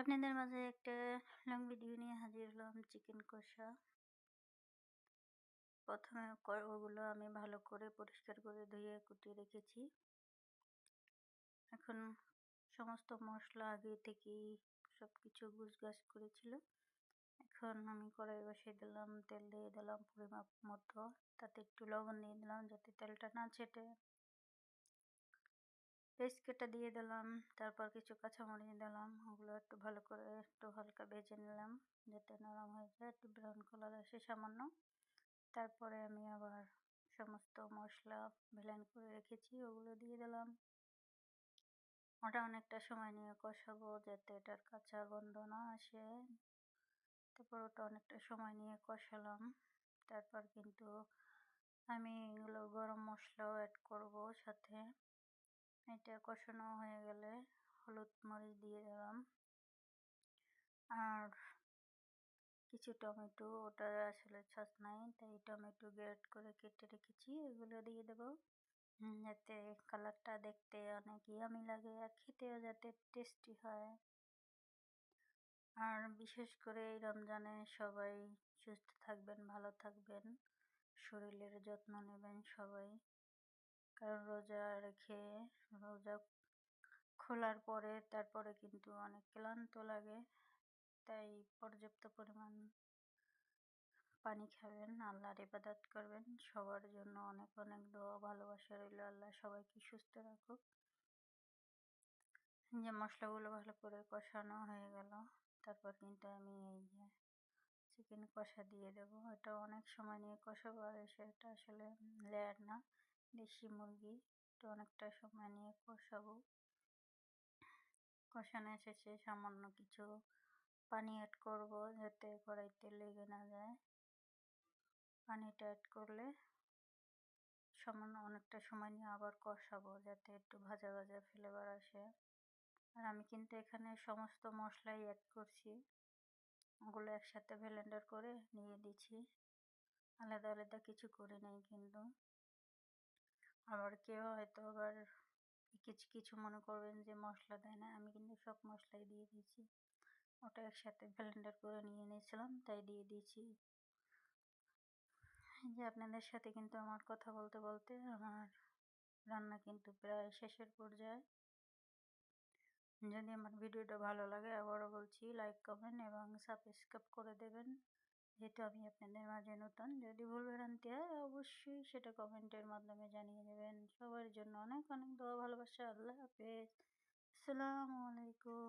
আপনাদের মাঝে একটা লং ভিডিও নিয়ে হাজির হলাম। চিকেন কষা। প্রথমে ওগুলো আমি ভালো করে পরিষ্কার করে ধুয়ে কুটিয়ে রেখেছি। এখন সমস্ত মশলা আগে থেকেই সবকিছু গুছগাছ করেছিল। এখন আমি কড়াই বসিয়ে দিলাম, তেল দিয়ে দিলাম পরিমাপ মতো, তাতে একটু লবণ দিয়ে দিলাম যাতে তেলটা না ছেটে। পেস্ট কেটে দিয়ে দিলাম, তারপর কিছু কাঁচামরিচ দিলাম, ওগুলো একটু ভালো করে একটু হালকা ভেজে নিলাম যাতে নরম হয়ে যায়, একটু ব্রাউন কালার আসে সামান্য। তারপরে আমি আবার সমস্ত মশলা ব্লেন্ড করে রেখেছি ওগুলো দিয়ে দিলাম। ওটা অনেকটা সময় নিয়ে কষাবো যাতে এটার কাঁচা গন্ধ না আসে। তারপর ওটা অনেকটা সময় নিয়ে কষালাম। তারপর কিন্তু আমি এগুলো গরম মশলাও অ্যাড করব সাথে। এটা কষানো হয়ে গেলে হলুদ মরিচ দিয়ে দিলাম আর কিছু টমেটো, ওটা আসলে ছাঁচ নাই তাই টমেটো গ্রেট করে কেটে রেখেছি, এগুলো দিয়ে দেবো যাতে কালারটা দেখতে অনেক ইয়ামি লাগে আর খেতেও যাতে টেস্টি হয়। আর বিশেষ করে এই রমজানে সবাই সুস্থ থাকবেন, ভালো থাকবেন, শরীরের যত্ন নেবেন সবাই। কারণ রোজা খোলার পরে তারপরে কিন্তু অনেক ক্লান্ত লাগে, তাই পর্যাপ্ত পরিমাণ পানি খাবেন, আল্লাহর ইবাদত করবেন। সবার জন্য অনেক অনেক দোয়া ভালোবাসা রইল। আল্লাহ সবাইকে সুস্থ রাখুক। যে মশলাগুলো ভালো করে কষানো হয়ে গেল, তারপর কিন্তু আমি এই যে চিকেন কষা দিয়ে দেবো। এটা অনেক সময় নিয়ে কষাবো আর সেটা আসলে লেয়ার না, দেশি মুরগি, এটা অনেকটা সময় নিয়ে কষাবো। কষানো শেষে সামান্য কিছু পানি অ্যাড করব যাতে কড়াইতে লেগে না যায়। পানিটা অ্যাড করলে সামান্য অনেকটা সময় নিয়ে আবার কষাবো যাতে একটু ভাজা ভাজা ফ্লেভার আসে। আর আমি কিন্তু এখানে সমস্ত মশলাই অ্যাড করছি, ওগুলো একসাথে ব্লেন্ডার করে নিয়ে দিচ্ছি, আলাদা আলাদা কিছু করে নেই কিন্তু। আবার কেউ হয়তো আবার কিছু কিছু মনে করবেন যে মশলা দেয় না, আমি কিন্তু সব মশলাই দিয়ে দিয়েছি। ওটা একসাথে ব্লেন্ডার করে নিয়ে নিয়েছিলাম তাই দিয়ে দিয়েছি। যে আপনাদের সাথে কিন্তু আমার কথা বলতে বলতে আমার রান্না কিন্তু প্রায় শেষের পর্যায়ে। যদি আমার ভিডিওটা ভালো লাগে আবারও বলছি লাইক কমেন্ট এবং সাবস্ক্রাইব করে দেবেন, যেহেতু আমি আপনাদের মাঝে নতুন। যদি ভুল ভ্রান্তি হয় অবশ্যই সেটা কমেন্টের মাধ্যমে জানিয়ে দেবেন। সবার জন্য অনেক অনেক দোয়া ভালোবাসা। আল্লাহ হাফেজ। আসসালামু আলাইকুম।